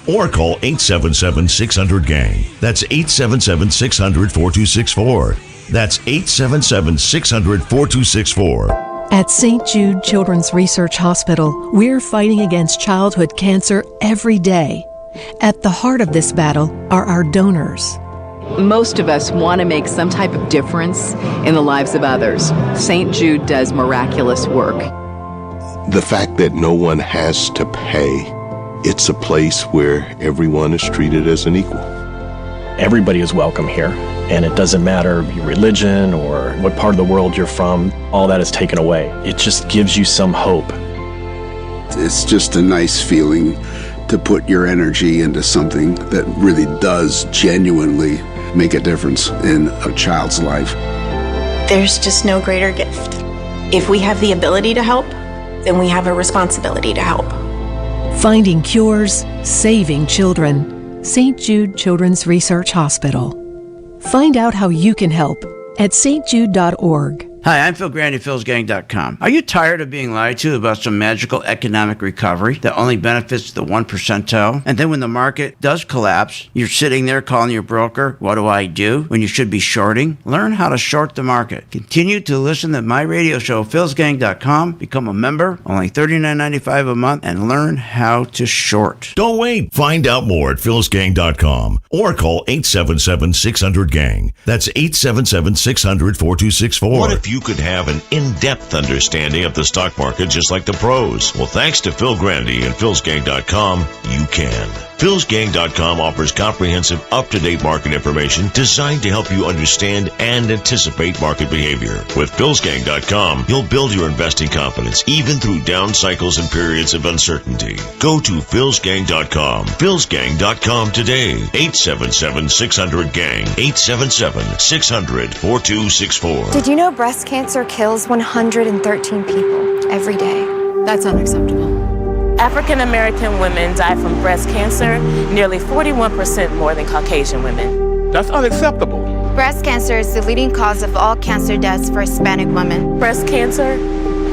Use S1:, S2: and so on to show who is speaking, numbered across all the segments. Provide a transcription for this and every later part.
S1: or call 877-600-GANG. That's 877-600-4264. That's 877-600-4264.
S2: At St. Jude Children's Research Hospital, we're fighting against childhood cancer every day. At the heart of this battle are our donors.
S3: Most of us want to make some type of difference in the lives of others. St. Jude does miraculous work.
S4: The fact that no one has to pay, it's a place where everyone is treated as an equal.
S5: Everybody is welcome here, and it doesn't matter your religion or what part of the world you're from, all that is taken away. It just gives you some hope.
S6: It's just a nice feeling to put your energy into something that really does genuinely make a difference in a child's life.
S7: There's just no greater gift. If we have the ability to help, then we have a responsibility to help.
S2: Finding cures, saving children. St. Jude Children's Research Hospital. Find out how you can help at stjude.org.
S8: Hi, I'm Phil Grandy, philsgang.com. Are you tired of being lied to about some magical economic recovery that only benefits the 1%? And then when the market does collapse, you're sitting there calling your broker, what do I do? When you should be shorting? Learn how to short the market. Continue to listen to my radio show, philsgang.com. Become a member, only $39.95 a month, and learn how to short.
S1: Don't wait. Find out more at philsgang.com or call 877-600-GANG. That's 877-600-4264.
S9: What if you could have an in-depth understanding of the stock market just like the pros? Well, thanks to Phil Grandy and philsgang.com, you can. philsgang.com offers comprehensive, up-to-date market information designed to help you understand and anticipate market behavior. With philsgang.com, you'll build your investing confidence even through down cycles and periods of uncertainty. Go to philsgang.com. philsgang.com today. 877-600-GANG. 877-600-4264.
S10: Did you know breast cancer kills 113 people every day? That's unacceptable.
S11: African American women die from breast cancer nearly 41% more than Caucasian women.
S12: That's unacceptable.
S10: Breast cancer is the leading cause of all cancer deaths for Hispanic women.
S11: Breast cancer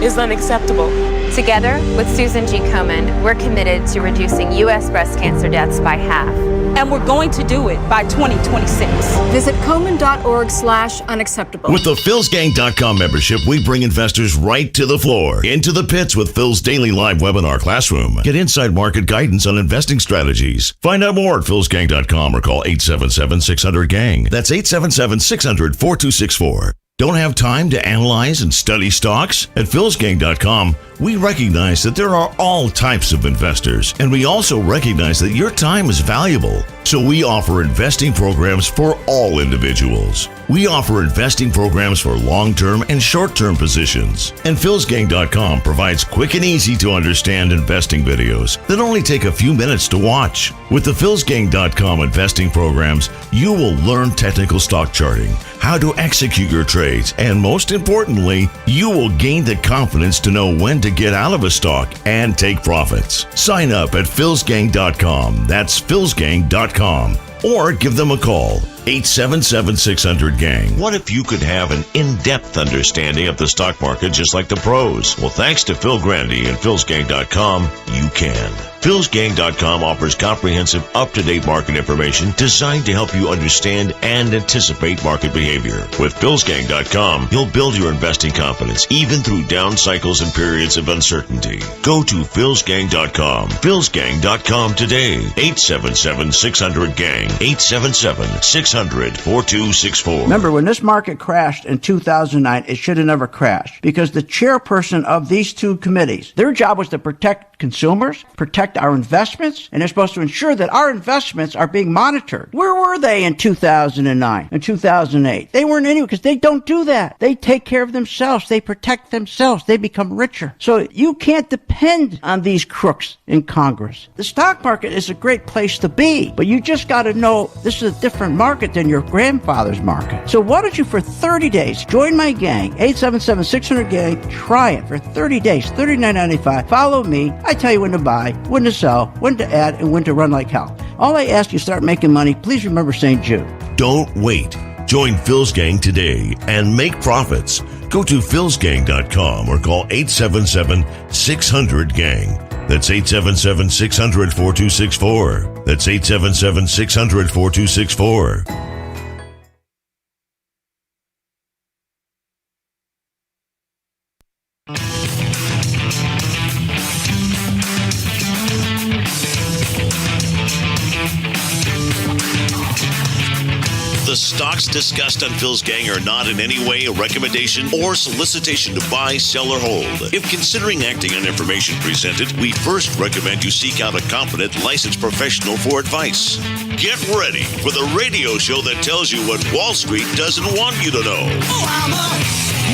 S11: is unacceptable.
S10: Together with Susan G. Komen, we're committed to reducing U.S. breast cancer deaths by half.
S13: And we're going to do it by 2026.
S14: Visit Komen.org/unacceptable.
S1: With the philsgang.com membership, we bring investors right to the floor, into the pits with Phil's daily live webinar classroom. Get inside market guidance on investing strategies. Find out more at philsgang.com or call 877-600-GANG. That's 877-600-4264. Don't have time to analyze and study stocks? At philsgang.com, we recognize that there are all types of investors, and we also recognize that your time is valuable. So we offer investing programs for all individuals. We offer investing programs for long-term and short-term positions. And philsgang.com provides quick and easy to understand investing videos that only take a few minutes to watch. With the philsgang.com investing programs, you will learn technical stock charting, how to execute your trades, and most importantly, you will gain the confidence to know when to get out of a stock and take profits. Sign up at philsgang.com. That's philsgang.com. Or give them a call, 877-600-GANG.
S9: What if you could have an in-depth understanding of the stock market just like the pros? Well, thanks to Phil Grandy and philsgang.com, you can. philsgang.com offers comprehensive, up-to-date market information designed to help you understand and anticipate market behavior. With philsgang.com, you'll build your investing confidence even through down cycles and periods of uncertainty. Go to philsgang.com. philsgang.com today. 877-600-GANG. 877-600-4264.
S15: Remember, when this market crashed in 2009, it should have never crashed because the chairperson of these two committees, their job was to protect consumers, protect our investments, and they're supposed to ensure that our investments are being monitored. Where were they in 2009 and 2008? They weren't anywhere because they don't do that. They take care of themselves. They protect themselves. They become richer. So you can't depend on these crooks in Congress. The stock market is a great place to be, but you just got to know this is a different market than your grandfather's market. So why don't you, for 30 days, join my gang, 877-600-GANG. Try it for 30 days, $39.95. Follow me. I tell you when to buy, when to sell, when to add, and when to run like hell. All I ask you, start making money. Please remember St. Jude.
S1: Don't wait. Join Phil's Gang today and make profits. Go to philsgang.com or call 877-600-GANG. That's 877-600-4264. That's 877-600-4264.
S9: The stocks discussed on Phil's Gang are not in any way a recommendation or solicitation to buy, sell, or hold. If considering acting on information presented, we first recommend you seek out a competent, licensed professional for advice. Get ready for the radio show that tells you what Wall Street doesn't want you to know.
S12: Oh, I'm a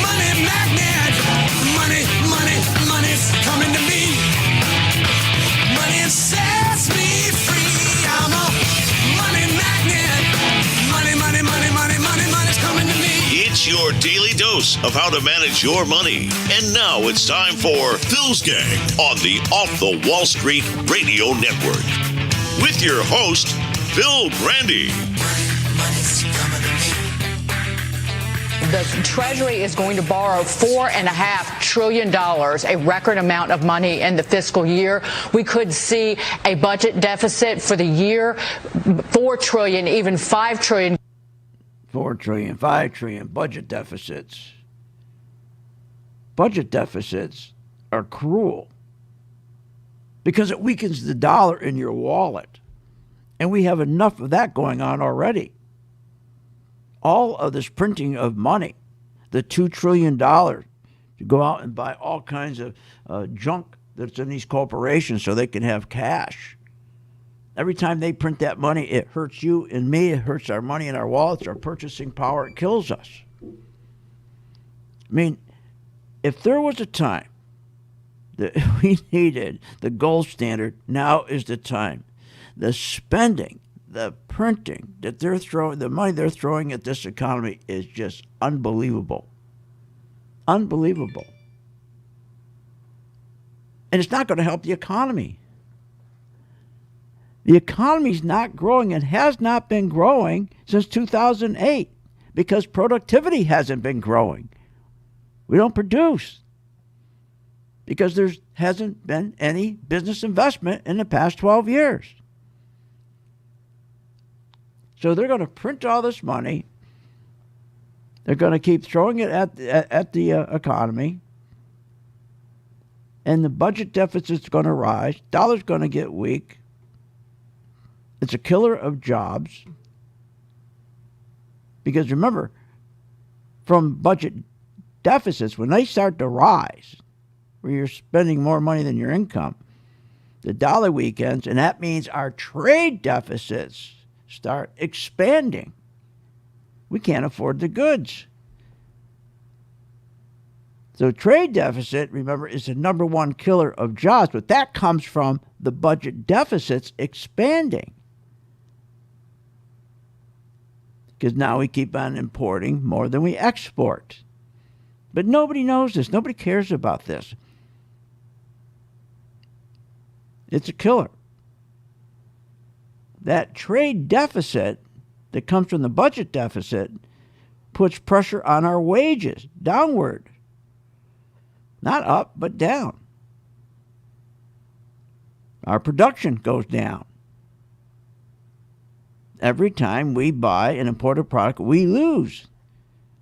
S12: money magnet. Money, money, money's coming to me. Money sets me free. I'm a money magnet. Money, money, money, money, money, money's coming to me.
S9: It's your daily dose of how to manage your money. And now it's time for Phil's Gang on the Off the Wall Street Radio Network. With your host, Phil Grandy.
S12: Money's coming to me.
S14: The Treasury is going to borrow $4.5 trillion, a record amount of money in the fiscal year. We could see a budget deficit for the year, $4 trillion, even $5 trillion.
S15: 4 trillion, 5 trillion, budget deficits. Budget deficits are cruel because it weakens the dollar in your wallet. And we have enough of that going on already. All of this printing of money, the $2 trillion to go out and buy all kinds of junk that's in these corporations so they can have cash. Every time they print that money, it hurts you and me. It hurts our money in our wallets, our purchasing power. It kills us. I mean, if there was a time that we needed the gold standard, now is the time. The spending, the printing that they're throwing, the money they're throwing at this economy is just unbelievable. Unbelievable. And it's not going to help the economy. The economy's not growing and has not been growing since 2008 because productivity hasn't been growing. We don't produce because there hasn't been any business investment in the past 12 years. So they're going to print all this money. They're going to keep throwing it at the economy. And the budget deficit's going to rise. Dollar's going to get weak. It's a killer of jobs. Because remember, from budget deficits, when they start to rise, where you're spending more money than your income, the dollar weakens, and that means our trade deficits start expanding. We can't afford the goods. So trade deficit, remember, is the number one killer of jobs, but that comes from the budget deficits expanding. Because now we keep on importing more than we export. But nobody knows this. Nobody cares about this. It's a killer. That trade deficit that comes from the budget deficit puts pressure on our wages, downward. Not up, but down. Our production goes down. Every time we buy an imported product, we lose.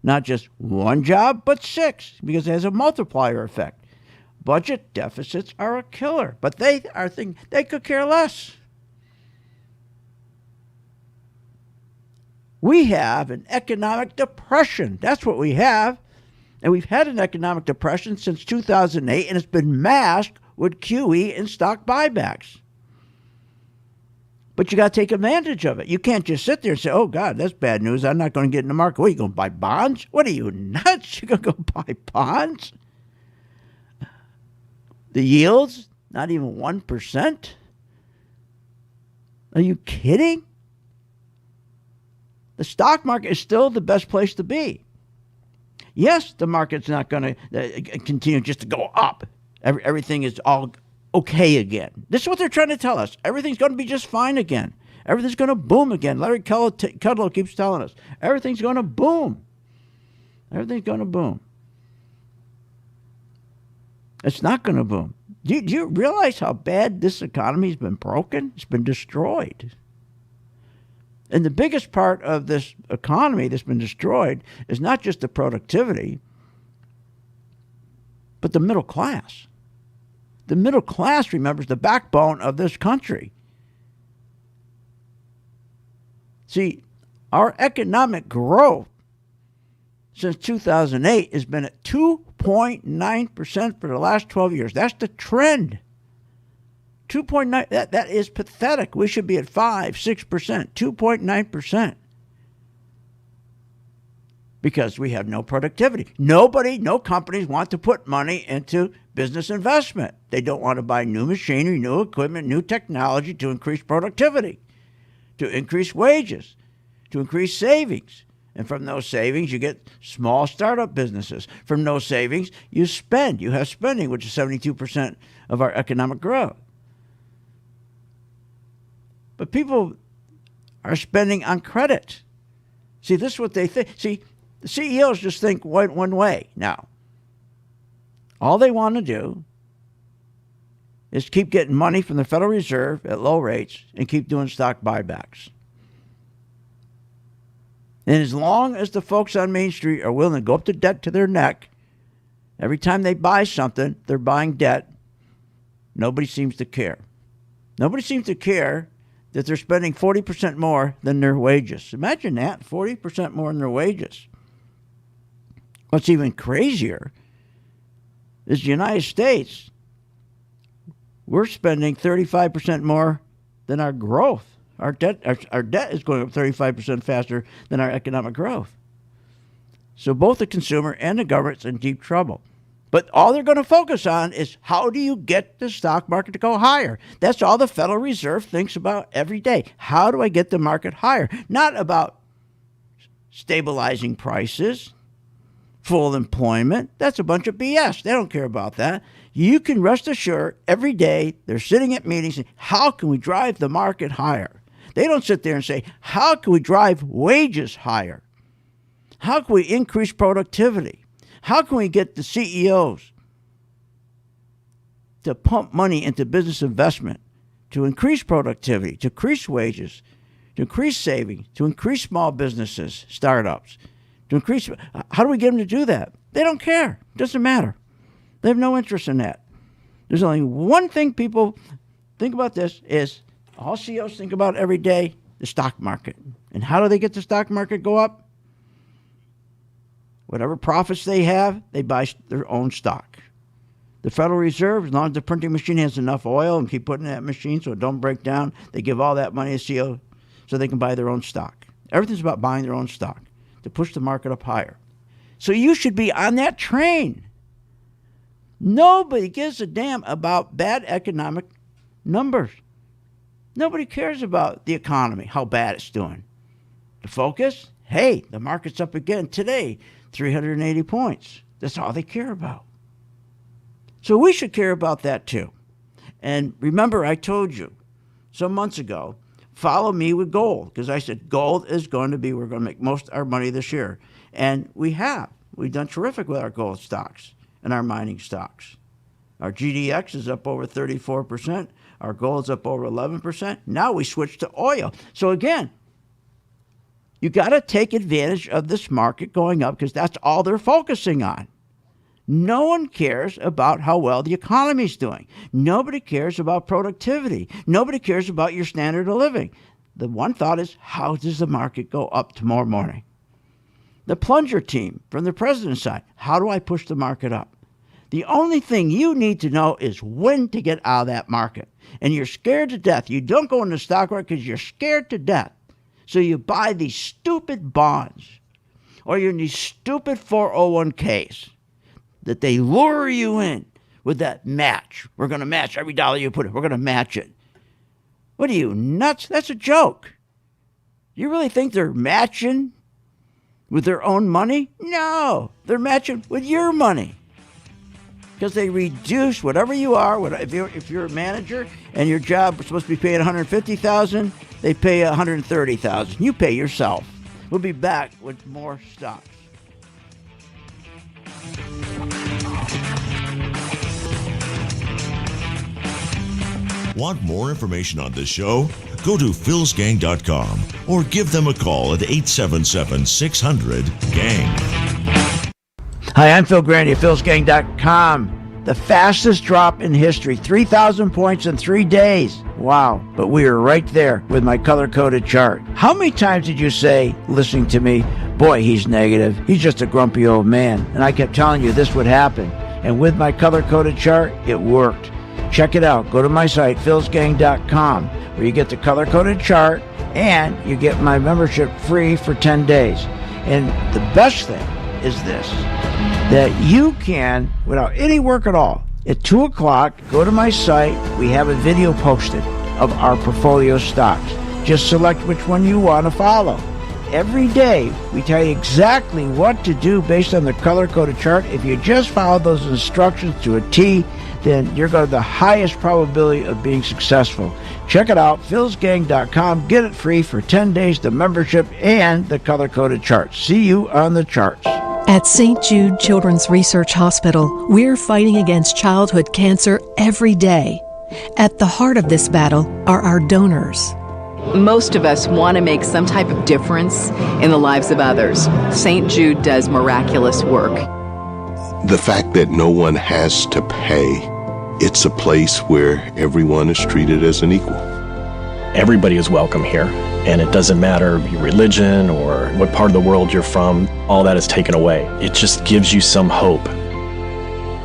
S15: Not just one job, but 6, because it has a multiplier effect. Budget deficits are a killer, but they could care less. We have an economic depression. That's what we have. And we've had an economic depression since 2008, and it's been masked with QE and stock buybacks. But you got to take advantage of it. You can't just sit there and say, oh, God, that's bad news. I'm not going to get in the market. What, are you going to buy bonds? What are you, nuts? You're going to go buy bonds? The yields, not even 1%? Are you kidding? The stock market is still the best place to be. Yes, the market's not going to continue just to go up. Everything is all okay again. This is what they're trying to tell us. Everything's going to be just fine again. Everything's going to boom again. Larry Kudlow keeps telling us, everything's going to boom. Everything's going to boom. It's not going to boom. Do you realize how bad this economy's been broken? It's been destroyed. And the biggest part of this economy that's been destroyed is not just the productivity, but the middle class. The middle class, remember, is the backbone of this country. See, our economic growth since 2008 has been at 2.9% for the last 12 years. That's the trend. 2.9, that is pathetic. We should be at 5, 6%, 2.9%. Because we have no productivity. No companies want to put money into business investment. They don't want to buy new machinery, new equipment, new technology to increase productivity, to increase wages, to increase savings. And from those savings, you get small startup businesses. From those savings, you spend. You have spending, which is 72% of our economic growth. But people are spending on credit. See, this is what they think. See, the CEOs just think one way now. All they want to do is keep getting money from the Federal Reserve at low rates and keep doing stock buybacks. And as long as the folks on Main Street are willing to go up to debt to their neck, every time they buy something, they're buying debt, nobody seems to care. Nobody seems to care that they're spending 40% more than their wages. Imagine that, 40% more than their wages. What's even crazier is the United States, we're spending 35% more than our growth. Our debt is going up 35% faster than our economic growth. So both the consumer and the government's in deep trouble. But all they're going to focus on is how do you get the stock market to go higher? That's all the Federal Reserve thinks about every day. How do I get the market higher? Not about stabilizing prices, full employment. That's a bunch of BS. They don't care about that. You can rest assured every day they're sitting at meetings saying, how can we drive the market higher? They don't sit there and say, how can we drive wages higher? How can we increase productivity? How can we get the CEOs to pump money into business investment, to increase productivity, to increase wages, to increase savings, to increase small businesses, startups, to increase? How do we get them to do that? They don't care. It doesn't matter. They have no interest in that. There's only one thing people think about this is all CEOs think about every day, the stock market. And how do they get the stock market go up? Whatever profits they have, they buy their own stock. The Federal Reserve, as long as the printing machine has enough oil and keep putting in that machine so it don't break down, they give all that money to CEO so they can buy their own stock. Everything's about buying their own stock to push the market up higher. So you should be on that train. Nobody gives a damn about bad economic numbers. Nobody cares about the economy, how bad it's doing. The focus, hey, the market's up again today, 380 points. That's all they care about. So we should care about that too. And remember, I told you some months ago, follow me with gold, because I said gold is going to be, we're going to make most of our money this year. And we have. We've done terrific with our gold stocks and our mining stocks. Our GDX is up over 34%. Our gold's up over 11%. Now we switch to oil. So again, you got to take advantage of this market going up because that's all they're focusing on. No one cares about how well the economy's doing. Nobody cares about productivity. Nobody cares about your standard of living. The one thought is, how does the market go up tomorrow morning? The plunger team from the president's side, how do I push the market up? The only thing you need to know is when to get out of that market. And you're scared to death. You don't go into the stock market because you're scared to death. So you buy these stupid bonds or you're in these stupid 401ks that they lure you in with that match. We're going to match every dollar you put in. We're going to match it. What are you, nuts? That's a joke. You really think they're matching with their own money? No, they're matching with your money. Because they reduce whatever you are. If you're a manager and your job is supposed to be paying $150,000, they pay $130,000. You pay yourself. We'll be back with more stocks.
S1: Want more information on this show? Go to philsgang.com or give them a call at 877-600-GANG.
S15: Hi, I'm Phil Grandy at philsgang.com. The fastest drop in history, 3,000 points in 3 days. Wow. But we were right there with my color-coded chart. How many times did you say, listening to me, boy, he's negative. He's just a grumpy old man. And I kept telling you this would happen. And with my color-coded chart, it worked. Check it out. Go to my site, philsgang.com, where you get the color-coded chart and you get my membership free for 10 days. And the best thing is this, that you can, without any work at all, at 2 o'clock, go to my site. We have a video posted of our portfolio stocks. Just select which one you want to follow. Every day, we tell you exactly what to do based on the color-coded chart. If you just follow those instructions to a T, then you're going to have the highest probability of being successful. Check it out, philsgang.com. Get it free for 10 days, the membership and the color-coded chart. See you on the charts.
S2: At St. Jude Children's Research Hospital, we're fighting against childhood cancer every day. At the heart of this battle are our donors.
S3: Most of us want to make some type of difference in the lives of others. St. Jude does miraculous work.
S4: The fact that no one has to pay, it's a place where everyone is treated as an equal.
S5: Everybody is welcome here, and it doesn't matter your religion or what part of the world you're from. All that is taken away. It just gives you some hope.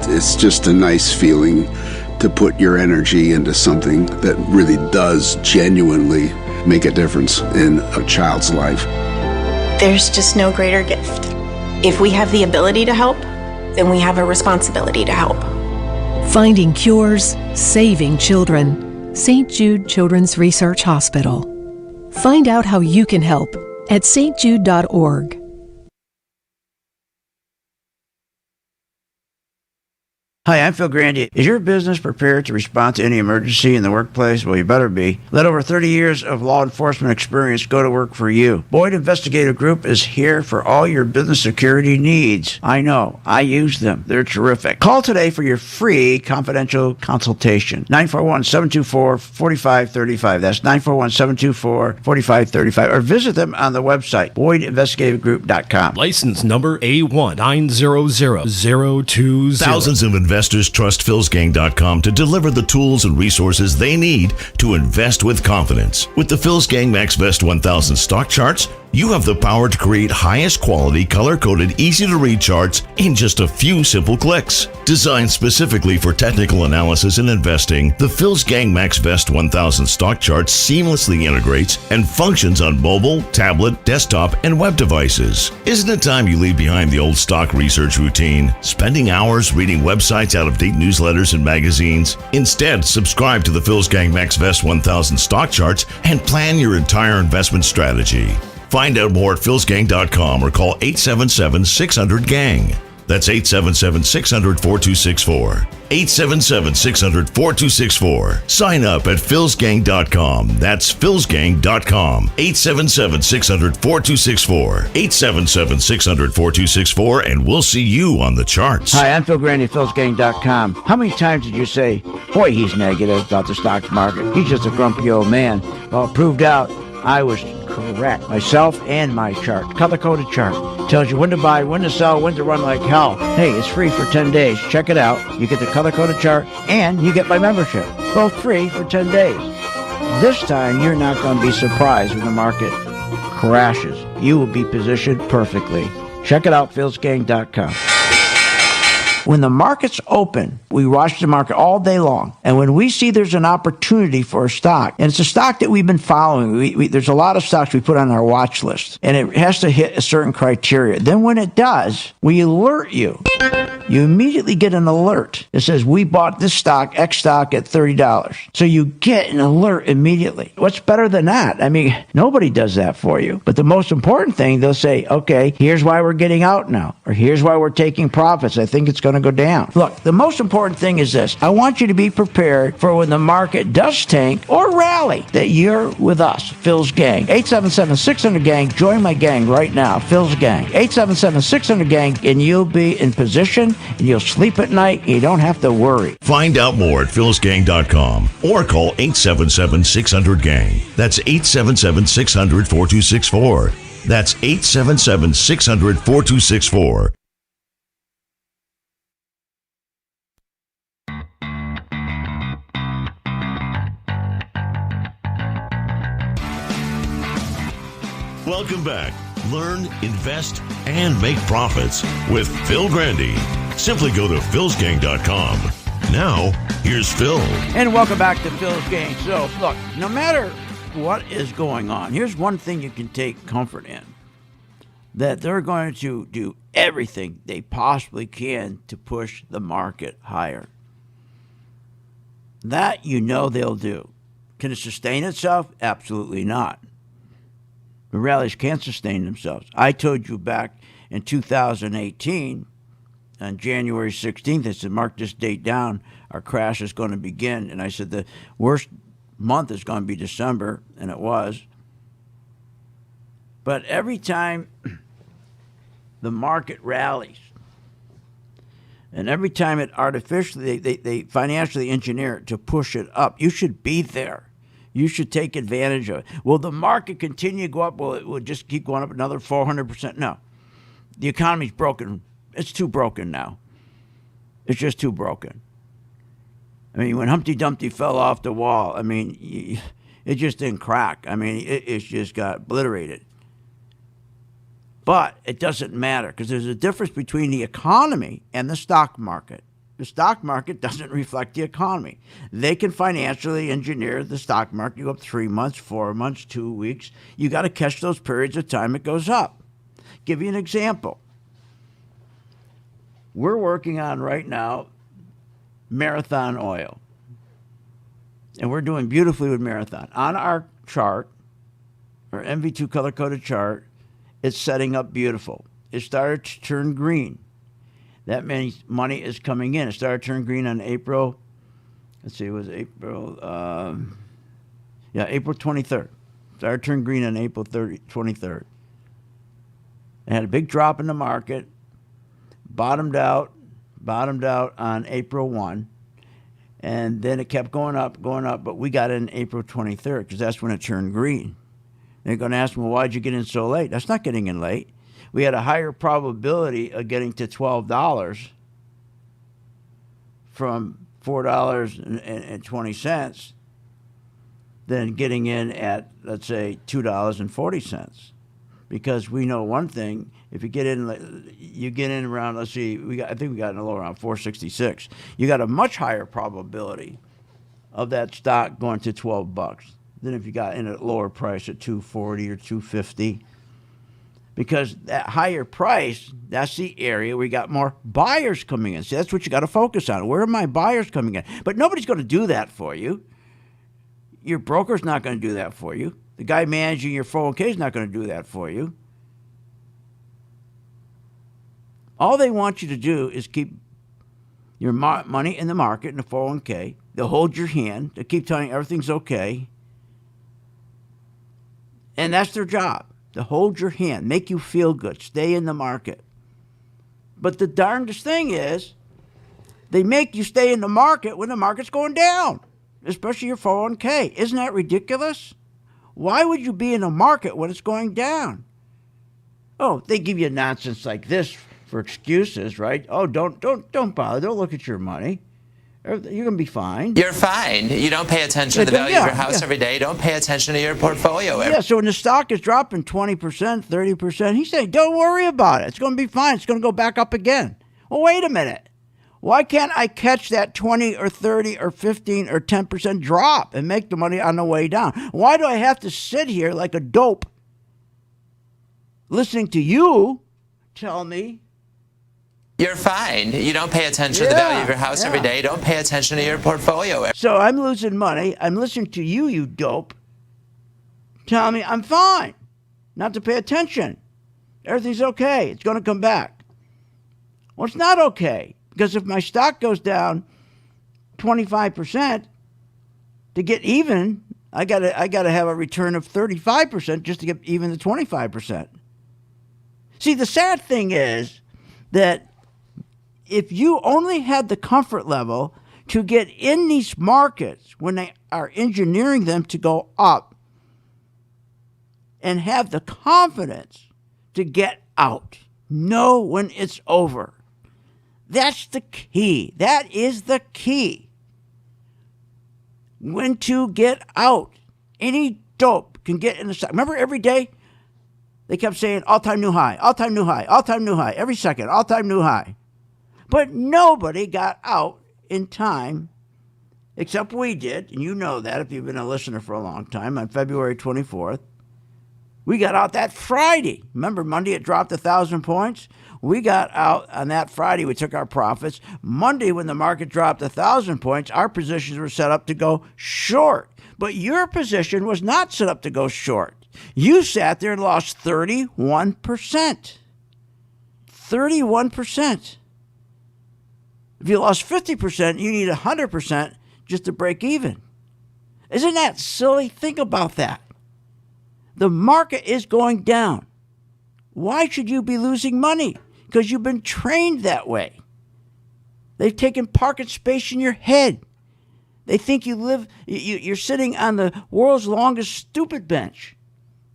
S6: It's just a nice feeling to put your energy into something that really does genuinely make a difference in a child's life.
S7: There's just no greater gift. If we have the ability to help, then we have a responsibility to help.
S2: Finding cures, saving children. St. Jude Children's Research Hospital. Find out how you can help at stjude.org.
S8: Hi, I'm Phil Grandy. Is your business prepared to respond to any emergency in the workplace? Well, you better be. Let over 30 years of law enforcement experience go to work for you. Boyd Investigative Group is here for all your business security needs. I know. I use them. They're terrific. Call today for your free confidential consultation. 941-724-4535. That's 941-724-4535. Or visit them on the website, BoydInvestigativeGroup.com.
S16: License number A1900020.
S1: Thousands of investors trust philsgang.com to deliver the tools and resources they need to invest with confidence. With the Phil's Gang Max Best 1000 stock charts, you have the power to create highest quality, color-coded, easy-to-read charts in just a few simple clicks. Designed specifically for technical analysis and investing, the Phil's Gang Max Best 1000 stock chart seamlessly integrates and functions on mobile, tablet, desktop, and web devices. Isn't it time you leave behind the old stock research routine, spending hours reading websites, out-of-date newsletters, and magazines? Instead, subscribe to the Phil's Gang Max Best 1000 stock charts and plan your entire investment strategy. Find out more at philsgang.com or call 877-600-GANG. That's 877-600-4264. 877-600-4264. Sign up at philsgang.com. That's philsgang.com. 877-600-4264. 877-600-4264, and we'll see you on the charts.
S15: Hi, I'm Phil Grandy at philsgang.com. How many times did you say, boy, he's negative about the stock market. He's just a grumpy old man. Well, it proved out I was correct. Myself and my chart, color-coded chart, tells you when to buy, when to sell, when to run like hell. Hey, it's free for 10 days. Check it out. You get the color-coded chart and you get my membership. Both free for 10 days. This time, you're not going to be surprised when the market crashes. You will be positioned perfectly. Check it out, philsgang.com. When the markets open, we watch the market all day long. And when we see there's an opportunity for a stock, and it's a stock that we've been following, there's a lot of stocks we put on our watch list, and it has to hit a certain criteria. Then when it does, we alert you. You immediately get an alert that says, we bought this stock, X stock, at $30. So you get an alert immediately. What's better than that? I mean, nobody does that for you. But the most important thing, they'll say, okay, here's why we're getting out now, or here's why we're taking profits. I think it's going going to go down. Look, the most important thing is this. I want you to be prepared for when the market does tank or rally, that you're with us, Phil's Gang. 877-600-GANG. Join my gang right now, Phil's Gang. 877-600-GANG, and you'll be in position, and you'll sleep at night, and you don't have to worry.
S1: Find out more at philsgang.com or call 877-600-GANG. That's 877-600-4264. That's 877-600-4264. Welcome back. Learn, invest, and make profits with Phil Grandy. Simply go to philsgang.com. Now, here's Phil.
S8: And welcome back to Phil's Gang. So, look, no matter what is going on, here's one thing you can take comfort in. That they're going to do everything they possibly can to push the market higher. That you know they'll do. Can it sustain itself? Absolutely not. The rallies can't sustain themselves. I told you back in 2018, on January 16th, I said, mark this date down, our crash is going to begin. And I said, the worst month is going to be December, and it was. But every time the market rallies, and every time it artificially, they financially engineer it to push it up, you should be there. You should take advantage of it. Will the market continue to go up? Will it will just keep going up another 400%? No. The economy's broken. It's too broken now. It's just too broken. I mean, when Humpty Dumpty fell off the wall, I mean, it just didn't crack. I mean, it just got obliterated. But it doesn't matter because there's a difference between the economy and the stock market. The stock market doesn't reflect the economy. They can financially engineer the stock market. You go up 3 months, 4 months, 2 weeks. You got to catch those periods of time it goes up. Give you an example. We're working on right now Marathon Oil. And we're doing beautifully with Marathon. On our chart, our MV2 color-coded chart, it's setting up beautiful. It started to turn green. That means money is coming in. It started to turn green on April. Let's see, it was April. April 23rd. Started to turn green on April 23rd. It had a big drop in the market. Bottomed out on April 1. And then it kept going up. But we got in April 23rd because that's when it turned green. They're going to ask me, well, why'd you get in so late? That's not getting in late. We had a higher probability of getting to $12 from $4.20 than getting in at, let's say, $2.40. Because we know one thing, if you get in around, let's see, I think we got in a low around 466. You got a much higher probability of that stock going to $12 than if you got in at a lower price at $2.40 or $2.50. Because that higher price, that's the area where you got more buyers coming in. See, that's what you got to focus on. Where are my buyers coming in? But nobody's going to do that for you. Your broker's not going to do that for you. The guy managing your 401k is not going to do that for you. All they want you to do is keep your money in the market in the 401k. They'll hold your hand. They'll keep telling you everything's okay. And that's their job. To hold your hand, make you feel good, stay in the market. But the darndest thing is, they make you stay in the market when the market's going down, especially your 401k. Isn't that ridiculous? Why would you be in the market when it's going down? Oh, they give you nonsense like this for excuses, right? Oh, don't bother. Don't look at your money. You're going to be fine.
S16: You're fine. You don't pay attention to the value of your house every day. Don't pay attention to your portfolio.
S8: So when the stock is dropping 20%, 30%, he's saying, don't worry about it. It's going to be fine. It's going to go back up again. Well, wait a minute. Why can't I catch that 20 or 30 or 15 or 10% drop and make the money on the way down? Why do I have to sit here like a dope listening to you tell me
S16: you're fine. You don't pay attention to the value of your house every day. Don't pay attention to your portfolio.
S8: So I'm losing money. I'm listening to you, you dope, tell me I'm fine. Not to pay attention. Everything's okay. It's going to come back. Well, it's not okay
S15: Because if my stock goes down 25% to get even, I gotta have a return of 35% just to get even the 25%. See, the sad thing is that if you only had the comfort level to get in these markets when they are engineering them to go up and have the confidence to get out, know when it's over. That's the key. That is the key. When to get out. Any dope can get in the stock. Remember every day they kept saying all-time new high, all-time new high, all-time new high, every second, all-time new high. But nobody got out in time except we did, and you know that if you've been a listener for a long time, on February 24th. We got out that Friday. Remember Monday it dropped 1,000 points? We got out on that Friday. We took our profits. Monday, when the market dropped 1,000 points, our positions were set up to go short. But your position was not set up to go short. You sat there and lost 31%. 31%. If you lost 50%, you need 100% just to break even. Isn't that silly? Think about that. The market is going down. Why should you be losing money? Because you've been trained that way. They've taken parking space in your head. They think you're sitting on the world's longest stupid bench.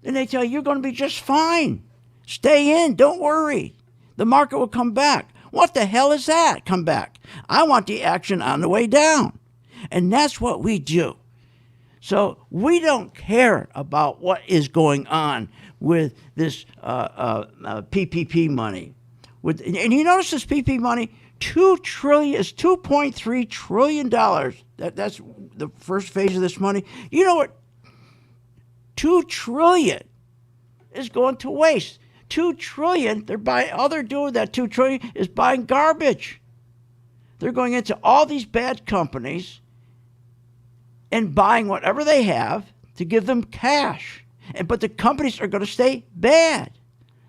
S15: And they tell you you're going to be just fine. Stay in, don't worry. The market will come back. What the hell is that? Come back. I want the action on the way down. And that's what we do. So we don't care about what is going on with this PPP money. And you notice this PPP money, $2.3 trillion. That's the first phase of this money. You know what? $2 trillion is going to waste. $2 trillion. All they're doing with that $2 trillion is buying garbage. They're going into all these bad companies and buying whatever they have to give them cash. But the companies are going to stay bad.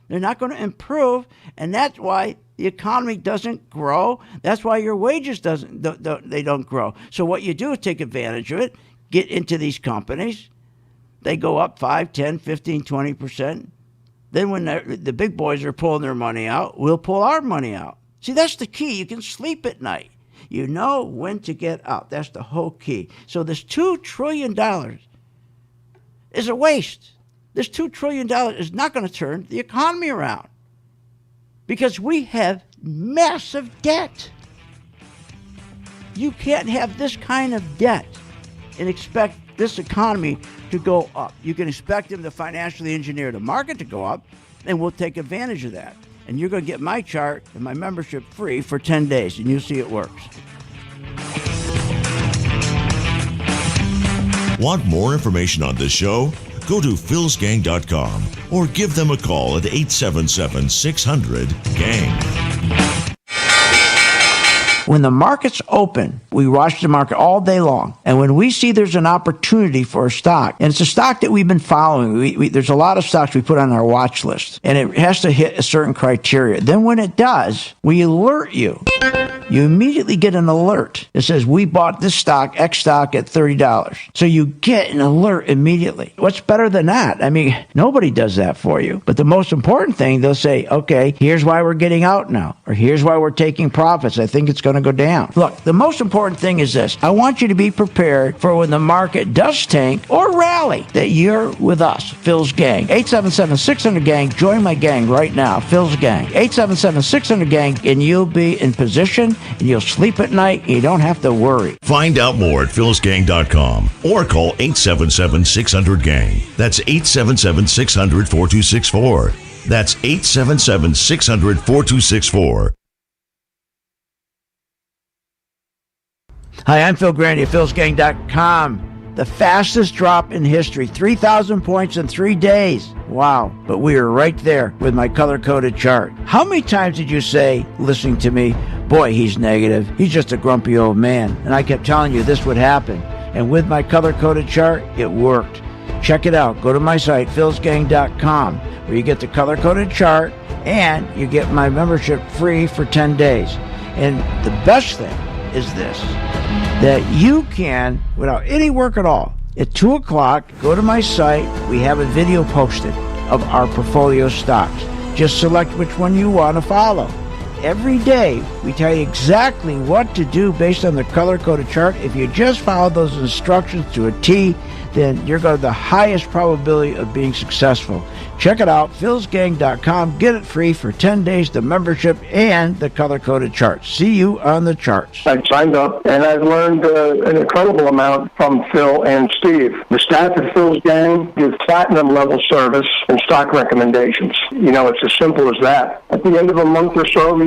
S15: They're not going to improve, and that's why the economy doesn't grow. That's why your wages don't grow. So what you do is take advantage of it, get into these companies. They go up 5, 10, 15, 20%. Then when the big boys are pulling their money out, we'll pull our money out. See, that's the key. You can sleep at night. You know when to get out. That's the whole key. So this $2 trillion is a waste. This $2 trillion is not going to turn the economy around because we have massive debt. You can't have this kind of debt and expect this economy to go up. You can expect them to financially engineer the market to go up, and we'll take advantage of that. And you're going to get my chart and my membership free for 10 days, and you'll see it works.
S9: Want more information on this show? Go to philsgang.com or give them a call at 877-600-GANG.
S15: When the market's open, we watch the market all day long. And when we see there's an opportunity for a stock, and it's a stock that we've been following, there's a lot of stocks we put on our watch list, and it has to hit a certain criteria. Then when it does, we alert you. You immediately get an alert that says, we bought this stock, X stock, at $30. So you get an alert immediately. What's better than that? I mean, nobody does that for you. But the most important thing, they'll say, okay, here's why we're getting out now, or here's why we're taking profits. I think it's going to go down. Look, the most important thing is this. I want you to be prepared for when the market does tank or rally, that you're with us, Phil's Gang. 877-600-GANG. Join my gang right now, Phil's Gang. 877-600-GANG, and you'll be in position, and you'll sleep at night. You don't have to worry.
S9: Find out more at philsgang.com or call 877-600-GANG. That's 877-600-4264. That's 877-600-4264.
S15: Hi, I'm Phil Grandy at philsgang.com. The fastest drop in history, 3,000 points in 3 days. Wow. But we are right there with my color-coded chart. How many times did you say, listening to me, boy, he's negative. He's just a grumpy old man. And I kept telling you this would happen. And with my color-coded chart, it worked. Check it out. Go to my site, philsgang.com, where you get the color-coded chart and you get my membership free for 10 days. And the best thing is this, that you can, without any work at all, at 2 o'clock, go to my site. We have a video posted of our portfolio stocks. Just select which one you want to follow. Every day, we tell you exactly what to do based on the color-coded chart. If you just follow those instructions to a T, then you're going to have the highest probability of being successful. Check it out, philsgang.com. Get it free for 10 days, the membership and the color-coded chart. See you on the charts.
S17: I signed up, and I've learned an incredible amount from Phil and Steve. The staff at Phil's Gang gives platinum-level service and stock recommendations. You know, it's as simple as that. At the end of a month or so,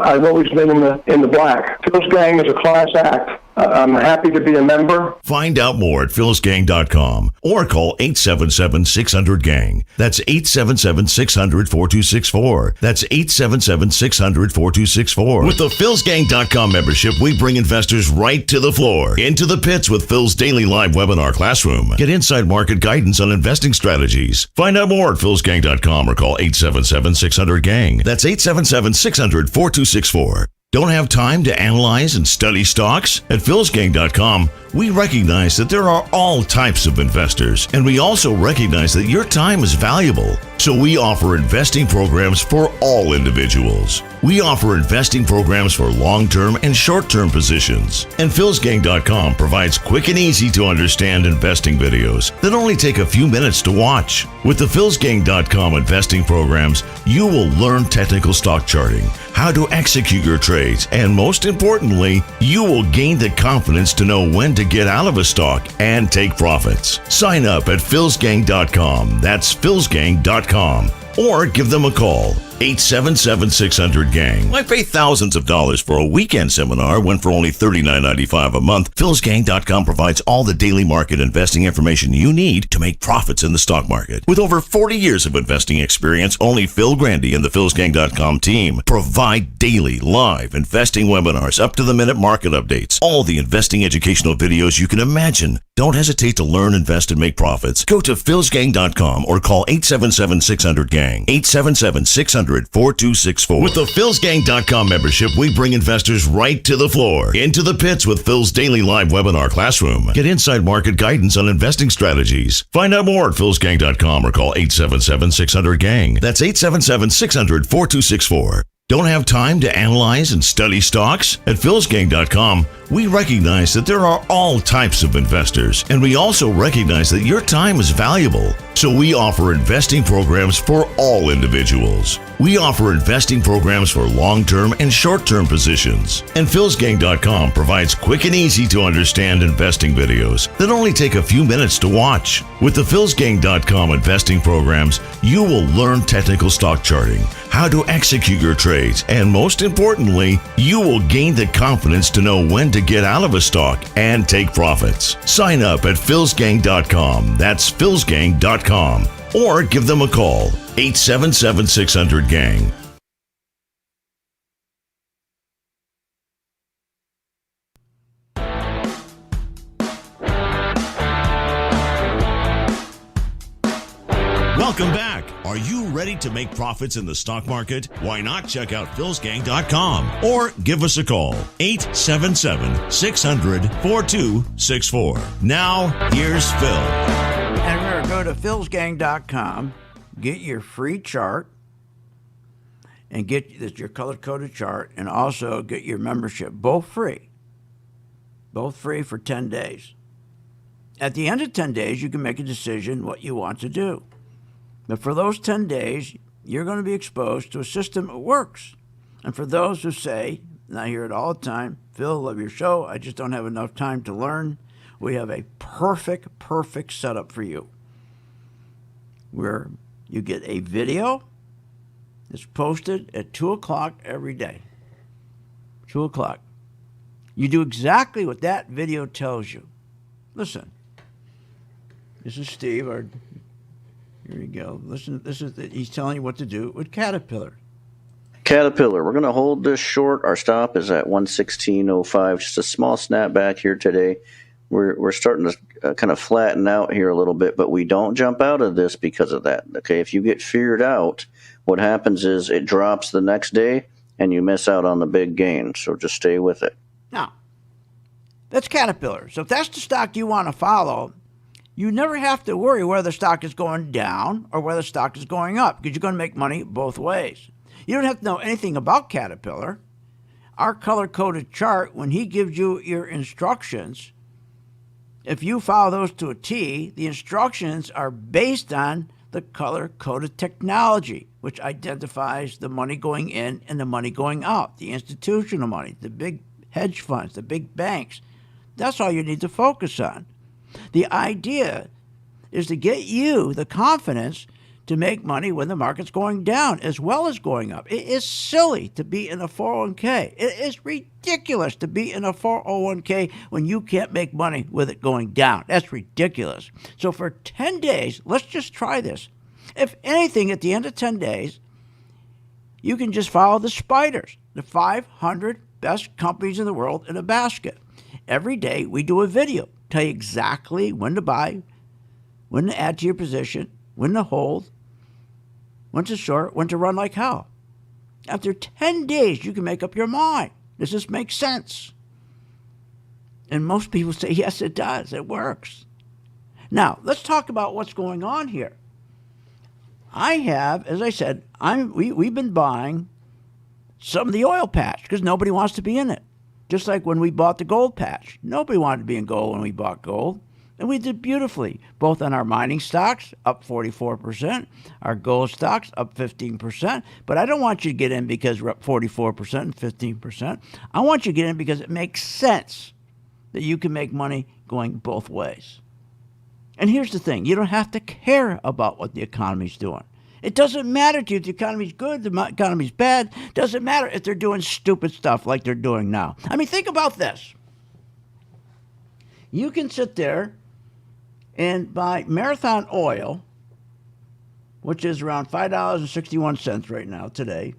S17: I've always been in the black. Phil's Gang is a class act. I'm happy to be a member.
S1: Find out more at philsgang.com or call 877-600-GANG. That's 877-600-4264. That's 877-600-4264. With the philsgang.com membership, we bring investors right to the floor, into the pits with Phil's daily live webinar classroom. Get inside market guidance on investing strategies. Find out more at philsgang.com or call 877-600-GANG. That's 877-600-4264. Don't have time to analyze and study stocks? At philsgang.com, we recognize that there are all types of investors, and we also recognize that your time is valuable. So we offer investing programs for all individuals. We offer investing programs for long-term and short-term positions. And philsgang.com provides quick and easy to understand investing videos that only take a few minutes to watch. With the philsgang.com investing programs, you will learn technical stock charting, how to execute your trades, and most importantly, you will gain the confidence to know when to get out of a stock and take profits. Sign up at philsgang.com. That's philsgang.com. Or give them a call, 877-600-GANG. Why pay thousands of dollars for a weekend seminar when for only $39.95 a month? philsgang.com provides all the daily market investing information you need to make profits in the stock market. With over 40 years of investing experience, only Phil Grandy and the philsgang.com team provide daily live investing webinars, up-to-the-minute market updates, all the investing educational videos you can imagine. Don't hesitate to learn, invest, and make profits. Go to philsgang.com or call 877-600-GANG, 877-600-4264. With the philsgang.com membership, we bring investors right to the floor, into the pits with Phil's daily live webinar classroom. Get inside market guidance on investing strategies. Find out more at philsgang.com or call 877-600-GANG. That's 877-600-4264. Don't have time to analyze and study stocks? At philsgang.com, we recognize that there are all types of investors, and we also recognize that your time is valuable. So we offer investing programs for all individuals. We offer investing programs for long-term and short-term positions. And philsgang.com provides quick and easy to understand investing videos that only take a few minutes to watch. With the philsgang.com investing programs, you will learn technical stock charting, how to execute your trades, and most importantly, you will gain the confidence to know when to get out of a stock and take profits. Sign up at philsgang.com. That's philsgang.com. Or give them a call, 877-600-GANG. Welcome back. Are you ready to make profits in the stock market? Why not check out philsgang.com or give us a call, 877-600-4264. Now, here's Phil.
S15: And remember, go to philsgang.com, get your free chart, and get your color-coded chart, and also get your membership, both free. Both free for 10 days. At the end of 10 days, you can make a decision what you want to do. But for those 10 days, you're going to be exposed to a system that works. And for those who say, and I hear it all the time, Phil, love your show, I just don't have enough time to learn, we have a perfect setup for you, where you get a video that's posted at 2 o'clock every day. 2 o'clock. You do exactly what that video tells you. Listen, this is Steve, here we go. Listen, he's telling you what to do with Caterpillar.
S18: Caterpillar, we're going to hold this short. Our stop is at 116.05. Just a small snapback here today. We're starting to kind of flatten out here a little bit, but we don't jump out of this because of that. Okay, if you get feared out, what happens is it drops the next day, and you miss out on the big gain. So just stay with it.
S15: Now, that's Caterpillar. So if that's the stock you want to follow, you never have to worry whether the stock is going down or whether the stock is going up, because you're going to make money both ways. You don't have to know anything about Caterpillar. Our color-coded chart, when he gives you your instructions, if you follow those to a T, the instructions are based on the color-coded technology, which identifies the money going in and the money going out, the institutional money, the big hedge funds, the big banks. That's all you need to focus on. The idea is to get you the confidence to make money when the market's going down as well as going up. It is silly to be in a 401k. It is ridiculous to be in a 401k when you can't make money with it going down. That's ridiculous. So for 10 days, let's just try this. If anything, at the end of 10 days, you can just follow the spiders, the 500 best companies in the world in a basket. Every day we do a video, tell you exactly when to buy, when to add to your position, when to hold, when to short, when to run like hell. After 10 days, you can make up your mind. Does this make sense? And most people say, yes, it does. It works. Now, let's talk about what's going on here. I have, as I said, we've been buying some of the oil patch because nobody wants to be in it. Just like when we bought the gold patch. Nobody wanted to be in gold when we bought gold. And we did beautifully, both on our mining stocks, up 44%, our gold stocks, up 15%. But I don't want you to get in because we're up 44% and 15%. I want you to get in because it makes sense that you can make money going both ways. And here's the thing. You don't have to care about what the economy's doing. It doesn't matter to you if the economy's good, the economy's bad. It doesn't matter if they're doing stupid stuff like they're doing now. I mean, think about this. You can sit there and buy Marathon Oil, which is around $5.61 right now today.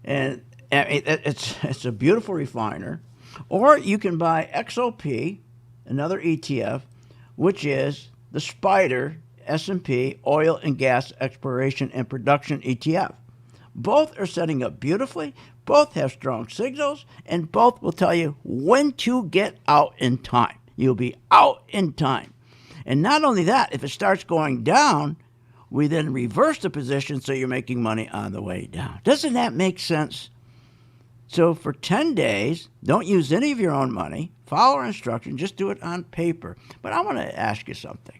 S15: And it's a beautiful refiner. Or you can buy XOP, another ETF, which is the Spider S&P Oil and Gas Exploration and Production ETF. Both are setting up beautifully, both have strong signals, and both will tell you when to get out in time. You'll be out in time. And not only that, if it starts going down, we then reverse the position so you're making money on the way down. Doesn't that make sense? So for 10 days, don't use any of your own money. Follow our instructions. Just do it on paper. But I want to ask you something.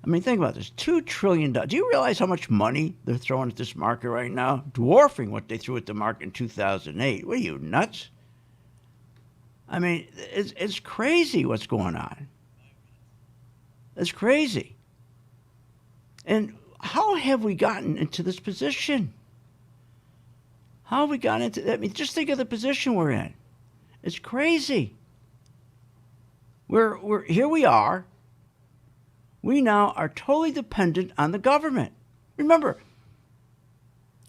S15: I mean, think about this. $2 trillion. Do you realize how much money they're throwing at this market right now? Dwarfing what they threw at the market in 2008. What are you, nuts? I mean, it's crazy what's going on. It's crazy. And how have we gotten into this position? How have we gotten into that? I mean, just think of the position we're in. It's crazy. Here we are. We now are totally dependent on the government. Remember,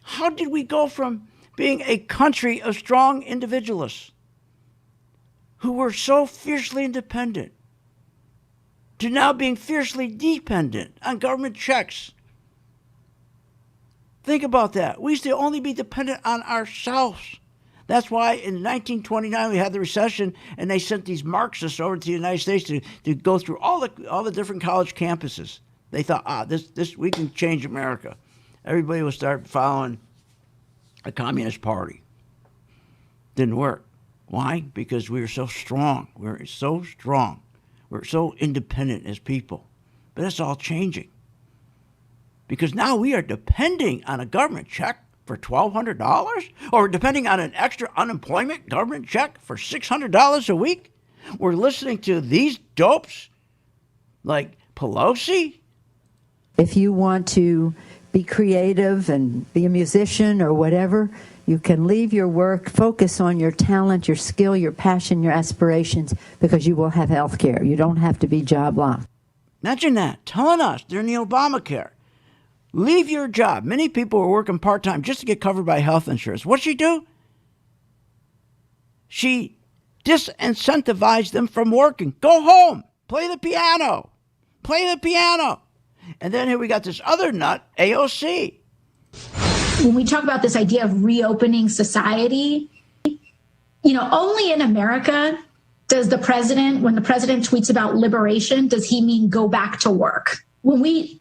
S15: how did we go from being a country of strong individualists who were so fiercely independent to now being fiercely dependent on government checks? Think about that. We used to only be dependent on ourselves. That's why in 1929 we had the recession, and they sent these Marxists over to the United States to go through all the different college campuses. They thought, this we can change America. Everybody will start following a communist party. Didn't work. Why? Because we were so strong. We're so strong. We're so independent as people. But that's all changing. Because now we are depending on a government check for $1,200, or depending on an extra unemployment government check for $600 a week. We're listening to these dopes like Pelosi.
S19: If you want to be creative and be a musician or whatever, you can leave your work, focus on your talent, your skill, your passion, your aspirations, because you will have health care. You don't have to be job locked.
S15: Imagine that, telling us during the Obamacare. Leave your job. Many people were working part-time just to get covered by health insurance. What'd she do? She disincentivized them from working. Go home. Play the piano. Play the piano. And then here we got this other nut, AOC.
S20: when we talk about this idea of reopening society, only in America does the president, when the president tweets about liberation, does he mean go back to work? When we,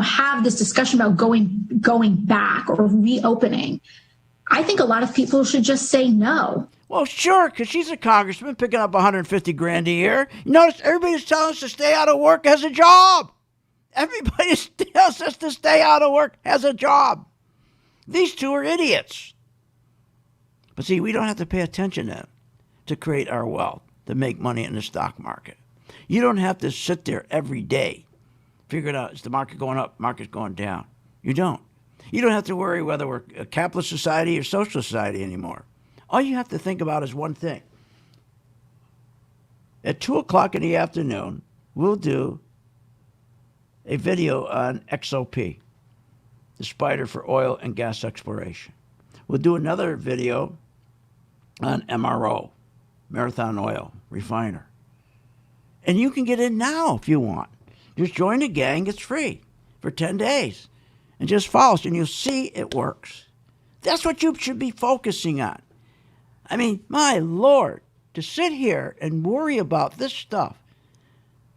S20: have this discussion about going back or reopening, I think a lot of people should just say no.
S8: Well, sure, because she's a congressman picking up $150,000 a year. Notice everybody's telling us to stay out of work has a job. Everybody tells us to stay out of work has a job. These two are idiots. But see, we don't have to pay attention then to create our wealth, to make money in the stock market. You don't have to sit there every day, figure it out. Is the market going up? Market's going down. You don't. You don't have to worry whether we're a capitalist society or social society anymore. All you have to think about is one thing. At 2 o'clock in the afternoon, we'll do a video on XOP, the spider for oil and gas exploration. We'll do another video on MRO, Marathon Oil Refiner. And you can get in now if you want. Just join the gang. It's free for 10 days. And just follow us, and you'll see it works. That's what you should be focusing on. I mean, my Lord, to sit here and worry about this stuff,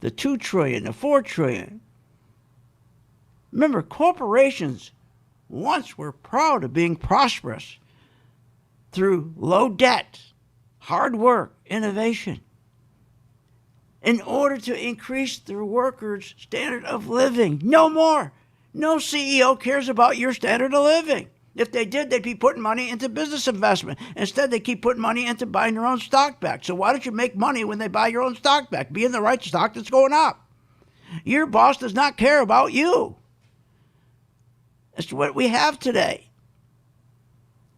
S8: the $2 trillion, the $4 trillion. Remember, corporations once were proud of being prosperous through low debt, hard work, innovation, in order to increase their workers' standard of living. No more. No CEO cares about your standard of living. If they did, they'd be putting money into business investment. Instead, they keep putting money into buying their own stock back. So why don't you make money when they buy your own stock back? Be in the right stock that's going up. Your boss does not care about you. That's what we have today.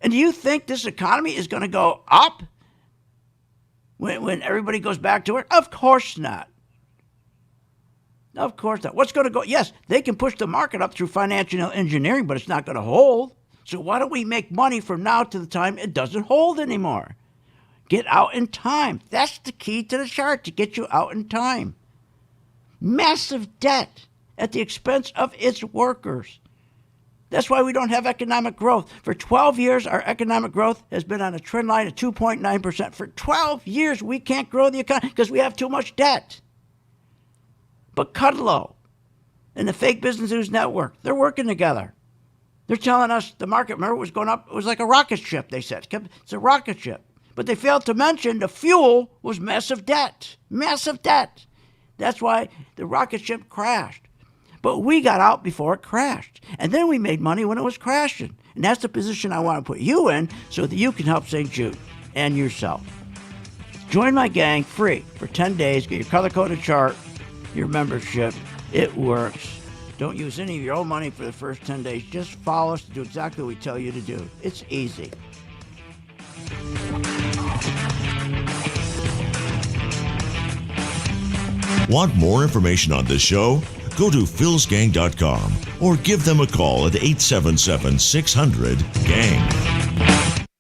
S8: And do you think this economy is going to go up when everybody goes back to work? Of course not. Of course not. What's going to go? Yes, they can push the market up through financial engineering, but it's not going to hold. So why don't we make money from now to the time it doesn't hold anymore? Get out in time. That's the key to the chart, to get you out in time. Massive debt at the expense of its workers. That's why we don't have economic growth. For 12 years, our economic growth has been on a trend line of 2.9%. For 12 years, we can't grow the economy because we have too much debt. But Kudlow and the Fake Business News Network, they're working together. They're telling us the market, remember, was going up. It was like a rocket ship, they said. It's a rocket ship. But they failed to mention the fuel was massive debt. Massive debt. That's why the rocket ship crashed. But we got out before it crashed. And then we made money when it was crashing. And that's the position I want to put you in so that you can help St. Jude and yourself. Join my gang free for 10 days. Get your color-coded chart, your membership. It works. Don't use any of your own money for the first 10 days. Just follow us to do exactly what we tell you to do. It's easy.
S9: Want more information on this show? Go to philsgang.com or give them a call at 877-600-GANG.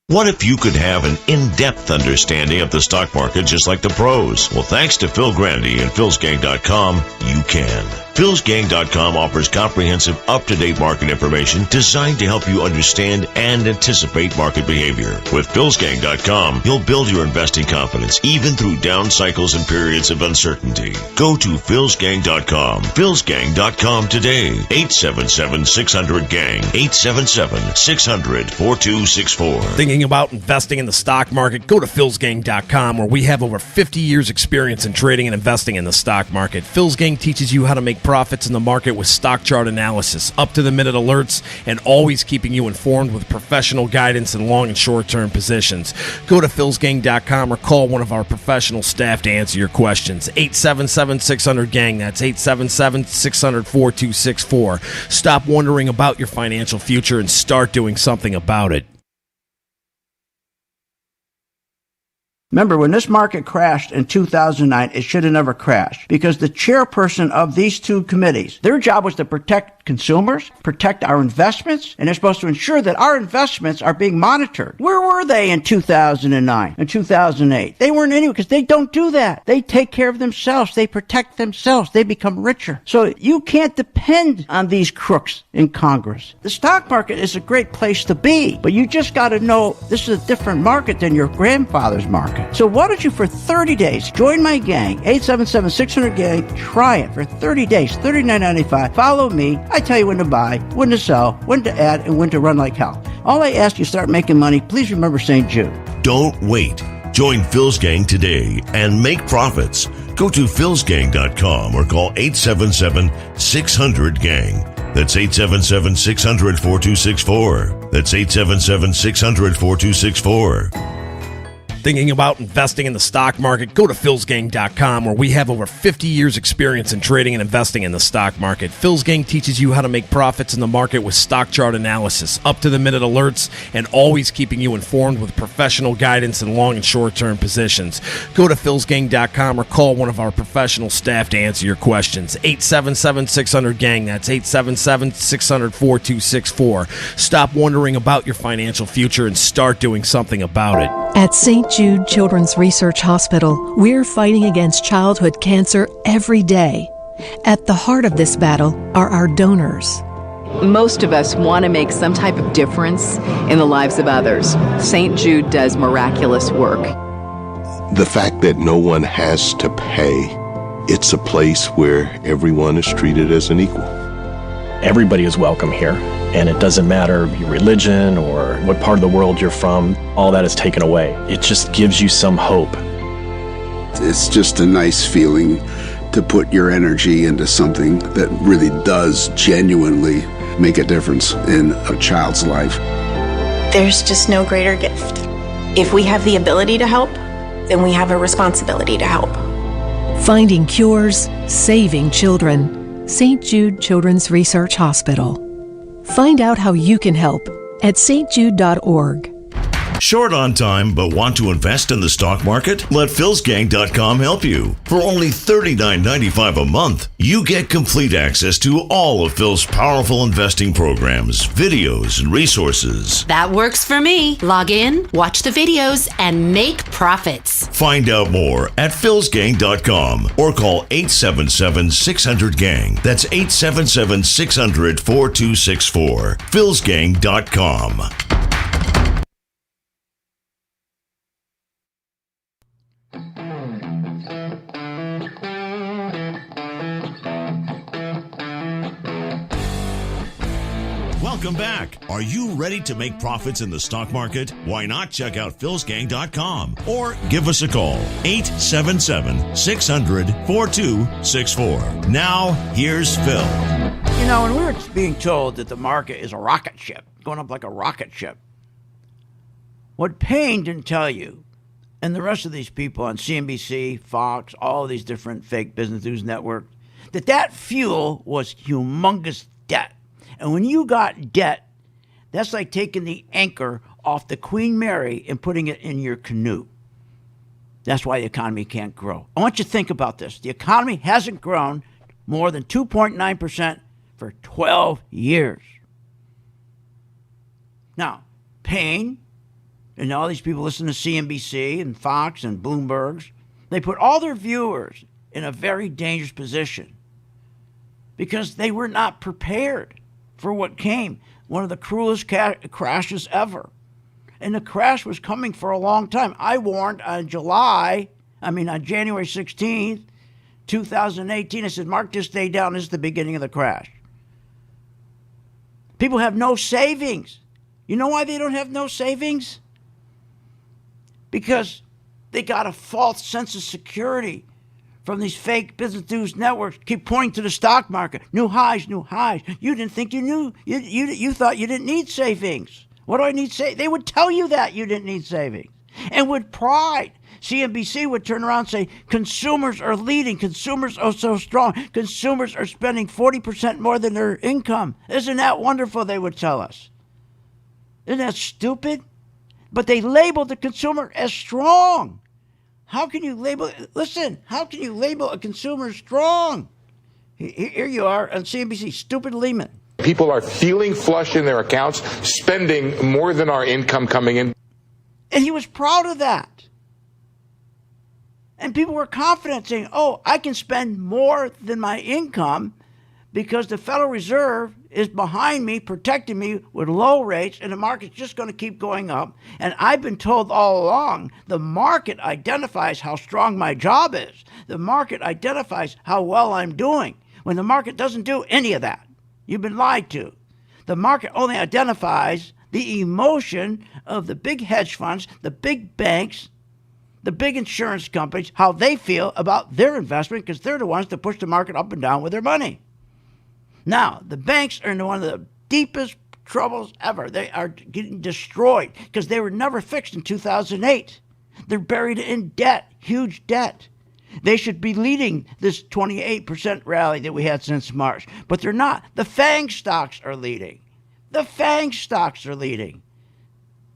S9: What if you could have an in-depth understanding of the stock market just like the pros? Well, thanks to Phil Grandy and philsgang.com, you can. philsgang.com offers comprehensive, up-to-date market information designed to help you understand and anticipate market behavior. With philsgang.com, you'll build your investing confidence even through down cycles and periods of uncertainty. Go to philsgang.com. philsgang.com today. 877-600-GANG. 877-600-4264.
S21: Thinking about investing in the stock market? Go to philsgang.com, where we have over 50 years experience in trading and investing in the stock market. Phil's Gang teaches you how to make profits in the market with stock chart analysis, up-to-the-minute alerts, and always keeping you informed with professional guidance in long and short-term positions. Go to philsgang.com or call one of our professional staff to answer your questions. 877-600-GANG. That's 877-600-4264. Stop wondering about your financial future and start doing something about it.
S15: Remember, when this market crashed in 2009, it should have never crashed because the chairperson of these two committees, their job was to protect consumers, protect our investments, and they're supposed to ensure that our investments are being monitored. Where were they in 2009 and 2008? They weren't anywhere because they don't do that. They take care of themselves. They protect themselves. They become richer. So you can't depend on these crooks in Congress. The stock market is a great place to be, but you just got to know this is a different market than your grandfather's market. So why don't you, for 30 days, join my gang, 877-600-GANG. Try it for 30 days, $39.95. Follow me. I tell you when to buy, when to sell, when to add, and when to run like hell. All I ask you, start making money. Please remember St. Jude.
S1: Don't wait. Join Phil's Gang today and make profits. Go to philsgang.com or call 877-600-GANG. That's 877-600-4264. That's 877-600-4264.
S21: Thinking about investing in the stock market? Go to philsgang.com, where we have over 50 years experience in trading and investing in the stock market. Phil's Gang teaches you how to make profits in the market with stock chart analysis, up-to-the-minute alerts, and always keeping you informed with professional guidance and long and short-term positions. Go to philsgang.com or call one of our professional staff to answer your questions. 877-600-GANG. That's 877-600-4264. Stop wondering about your financial future and start doing something about it.
S2: At St. Jude Children's Research Hospital, we're fighting against childhood cancer every day. At the heart of this battle are our donors.
S3: Most of us want to make some type of difference in the lives of others. St. Jude does miraculous work.
S4: The fact that no one has to pay, it's a place where everyone is treated as an equal.
S5: Everybody is welcome here, and it doesn't matter your religion or what part of the world you're from. All that is taken away. It just gives you some hope.
S6: It's just a nice feeling to put your energy into something that really does genuinely make a difference in a child's life.
S7: There's just no greater gift. If we have the ability to help, then we have a responsibility to help.
S2: Finding cures, saving children. St. Jude Children's Research Hospital. Find out how you can help at stjude.org.
S1: Short on time but want to invest in the stock market? Let philsgang.com help you. For only $39.95 a month, you get complete access to all of Phil's powerful investing programs, videos, and resources.
S11: That works for me. Log in, watch the videos, and make profits.
S1: Find out more at philsgang.com or call 877-600-GANG. That's 877-600-4264. philsgang.com. Welcome back. Are you ready to make profits in the stock market? Why not check out philsgang.com or give us a call, 877-600-4264. Now, here's Phil.
S8: You know, when we were being told that the market is a rocket ship, going up like a rocket ship, what Payne didn't tell you, and the rest of these people on CNBC, Fox, all these different fake business news networks, that fuel was humongous debt. And when you got debt, that's like taking the anchor off the Queen Mary and putting it in your canoe. That's why the economy can't grow. I want you to think about this. The economy hasn't grown more than 2.9% for 12 years. Now, Payne and all these people listen to CNBC and Fox and Bloomberg's, they put all their viewers in a very dangerous position because they were not prepared for what came, one of the cruelest crashes ever. And the crash was coming for a long time. I warned on January 16th, 2018, I said, mark this day down, this is the beginning of the crash. People have no savings. You know why they don't have no savings? Because they got a false sense of security from these fake business news networks. Keep pointing to the stock market. New highs, new highs. You didn't think you knew. You thought you didn't need savings. What do I need savings? They would tell you that you didn't need savings. And with pride, CNBC would turn around and say, consumers are leading. Consumers are so strong. Consumers are spending 40% more than their income. Isn't that wonderful, they would tell us. Isn't that stupid? But they labeled the consumer as strong. How can you label, how can you label a consumer strong? Here you are on CNBC, stupid Lehman.
S10: People are feeling flush in their accounts, spending more than our income coming in.
S15: And he was proud of that. And people were confident saying, oh, I can spend more than my income because the Federal Reserve is behind me, protecting me with low rates, and the market's just going to keep going up. And I've been told all along, the market identifies how strong my job is. The market identifies how well I'm doing, when the market doesn't do any of that. You've been lied to. The market only identifies the emotion of the big hedge funds, the big banks, the big insurance companies, how they feel about their investment, because they're the ones that push the market up and down with their money. Now, the banks are in one of the deepest troubles ever. They are getting destroyed because they were never fixed in 2008. They're buried in debt, huge debt. They should be leading this 28% rally that we had since March, but they're not. The FANG stocks are leading. The FANG stocks are leading.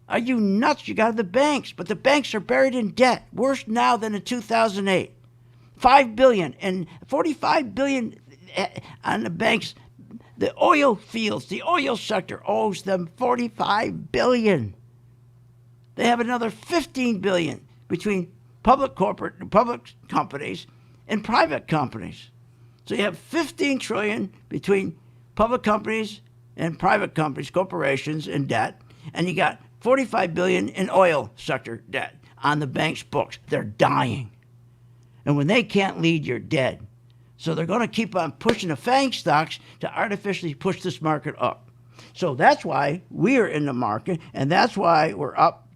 S15: Are you nuts? You got the banks, but the banks are buried in debt, worse now than in 2008. $5 billion and $45 billion on the banks. The oil fields, the oil sector owes them $45 billion. They have another $15 billion between public companies and private companies. So you have $15 trillion between public companies and private companies, corporations, and debt, and you got $45 billion in oil sector debt on the bank's books. They're dying. And when they can't lead, you're dead. So they're going to keep on pushing the FANG stocks to artificially push this market up. So that's why we're in the market, and that's why we're up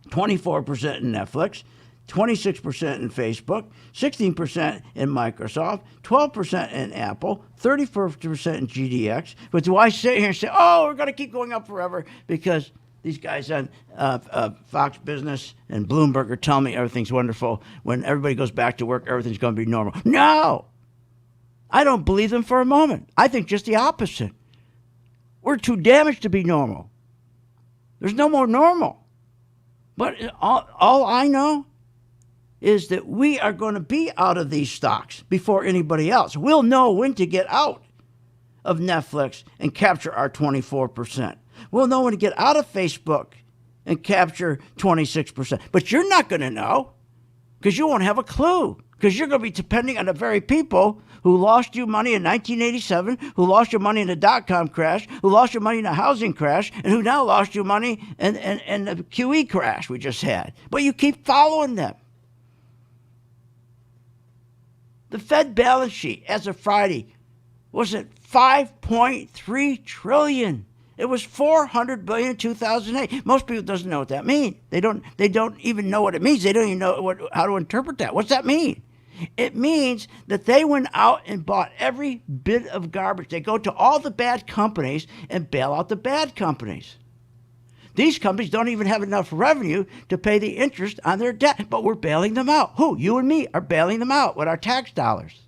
S15: 24% in Netflix, 26% in Facebook, 16% in Microsoft, 12% in Apple, 34% in GDX. But do I sit here and say, oh, we're going to keep going up forever because these guys on Fox Business and Bloomberg are telling me everything's wonderful. When everybody goes back to work, everything's going to be normal. No! I don't believe them for a moment. I think just the opposite. We're too damaged to be normal. There's no more normal. But all I know is that we are going to be out of these stocks before anybody else. We'll know when to get out of Netflix and capture our 24%. We'll know when to get out of Facebook and capture 26%. But you're not going to know because you won't have a clue, because you're going to be depending on the very people who lost you money in 1987, who lost your money in the dot-com crash, who lost your money in the housing crash, and who now lost your money in the QE crash we just had. But you keep following them. The Fed balance sheet as of Friday was at $5.3 trillion. It was $400 billion in 2008. Most people doesn't know what that means. They don't even know what it means. They don't even know how to interpret that. What's that mean? It means that they went out and bought every bit of garbage. They go to all the bad companies and bail out the bad companies. These companies don't even have enough revenue to pay the interest on their debt, but we're bailing them out. Who? You and me are bailing them out with our tax dollars.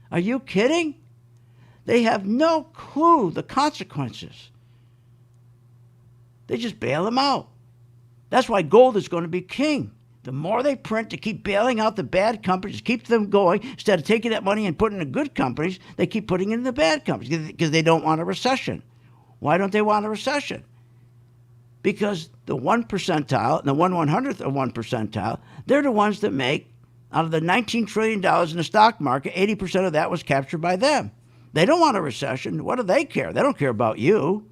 S15: Are you kidding? They have no clue the consequences. They just bail them out. That's why gold is going to be king. The more they print to keep bailing out the bad companies, keep them going, instead of taking that money and putting it in the good companies, they keep putting it in the bad companies because they don't want a recession. Why don't they want a recession? Because the 1 percentile and the 1/100th of 1 percentile, they're the ones that make, out of the $19 trillion in the stock market, 80% of that was captured by them. They don't want a recession. What do they care? They don't care about you.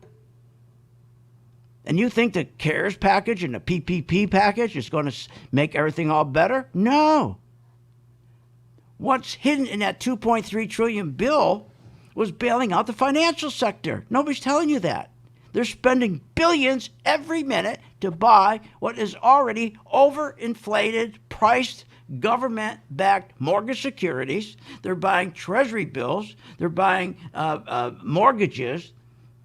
S15: And you think the CARES package and the PPP package is going to make everything all better? No. What's hidden in that $2.3 trillion bill was bailing out the financial sector. Nobody's telling you that. They're spending billions every minute to buy what is already overinflated, priced, government-backed mortgage securities. They're buying treasury bills. They're buying mortgages.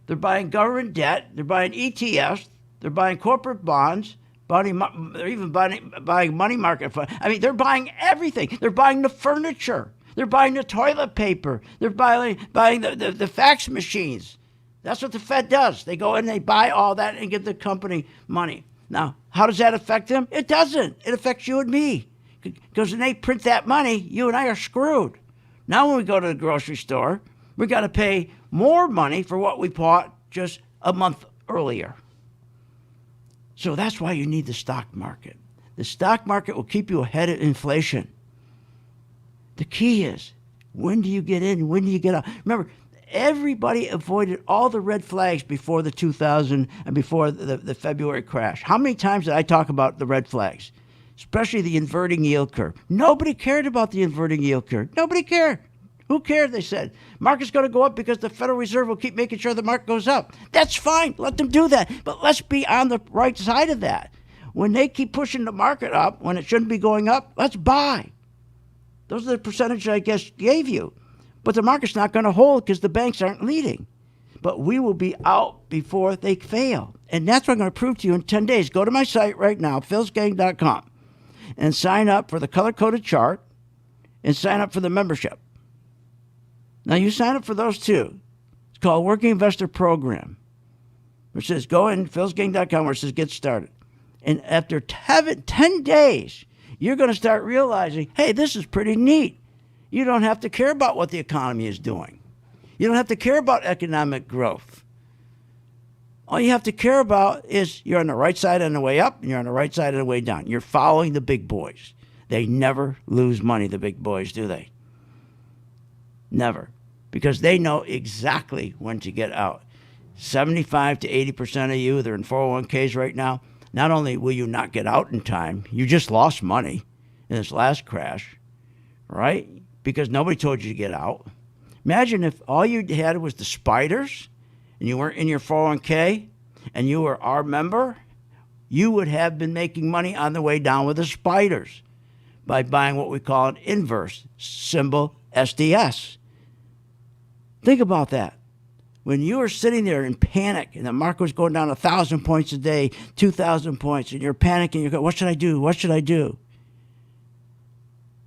S15: They're buying government debt. They're buying ETFs. They're buying corporate bonds. They're even buying money market funds. I mean, they're buying everything. They're buying the furniture. They're buying the toilet paper. They're buying the fax machines. That's what the Fed does. They go in and they buy all that and give the company money. Now, how does that affect them? It doesn't. It affects you and me. Because when they print that money, you and I are screwed. Now when we go to the grocery store, We got to pay more money for what we bought just a month earlier. So that's why you need the stock market. The stock market will keep you ahead of inflation. The key is, when do you get in? When do you get out? Remember, everybody avoided all the red flags before the 2000 and before the February crash. How many times did I talk about the red flags? Especially the inverting yield curve. Nobody cared about the inverting yield curve. Nobody cared. Who cared? They said market's going to go up because the Federal Reserve will keep making sure the market goes up. That's fine. Let them do that. But let's be on the right side of that. When they keep pushing the market up when it shouldn't be going up, let's buy. Those are the percentages I guess gave you. But the market's not going to hold because the banks aren't leading. But we will be out before they fail. And that's what I'm going to prove to you in 10 days. Go to my site right now, philsgang.com, and sign up for the color-coded chart and sign up for the membership. Now, you sign up for those two. It's called Working Investor Program. It says go in philsgang.com where it says get started. And after 10 days, you're going to start realizing, hey, this is pretty neat. You don't have to care about what the economy is doing. You don't have to care about economic growth. All you have to care about is you're on the right side on the way up and you're on the right side on the way down. You're following the big boys. They never lose money, the big boys, do they? Never. Because they know exactly when to get out. 75 to 80% of you, they're in 401ks right now. Not only will you not get out in time, you just lost money in this last crash, right? Because nobody told you to get out. Imagine if all you had was the spiders and you weren't in your 401k and you were our member, you would have been making money on the way down with the spiders by buying what we call an inverse symbol SDS. Think about that. When you were sitting there in panic and the market was going down 1,000 points a day, 2,000 points, and you're panicking, you're going, what should I do? What should I do?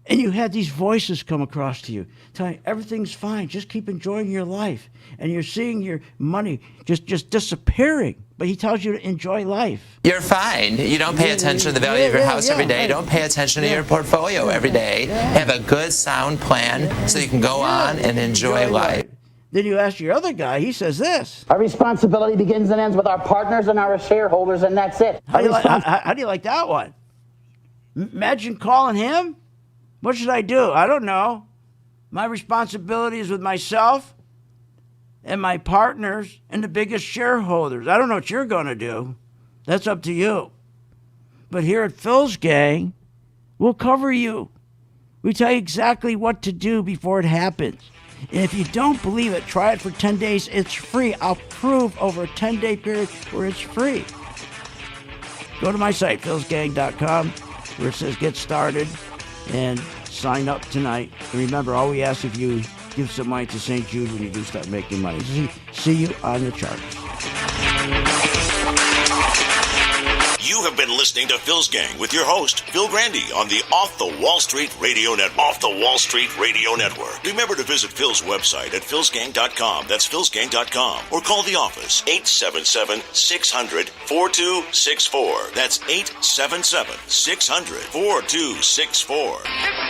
S15: And you had these voices come across to you telling you everything's fine. Just keep enjoying your life. And you're seeing your money just disappearing. But he tells you to enjoy life.
S16: You're fine. You don't pay attention to the value of your house every day. Don't pay attention to your portfolio every day. Have a good, sound plan so you can go on and enjoy life.
S15: Then you ask your other guy, he says this.
S13: Our responsibility begins and ends with our partners and our shareholders, and that's it.
S15: How do you like that one? Imagine calling him. What should I do? I don't know. My responsibility is with myself and my partners and the biggest shareholders. I don't know what you're going to do. That's up to you. But here at Phil's Gang, we'll cover you. We tell you exactly what to do before it happens. And if you don't believe it, try it for 10 days. It's free. I'll prove over a 10-day period where it's free. Go to my site, philsgang.com, where it says get started, and sign up tonight. And remember, all we ask if you give some money to St. Jude when you do start making money. See you on the charts.
S9: You have been listening to Phil's Gang with your host, Phil Grandy, on the Off the Wall Street Radio Network. Off the Wall Street Radio Network. Remember to visit Phil's website at philsgang.com. That's philsgang.com. Or call the office, 877-600-4264. That's 877-600-4264.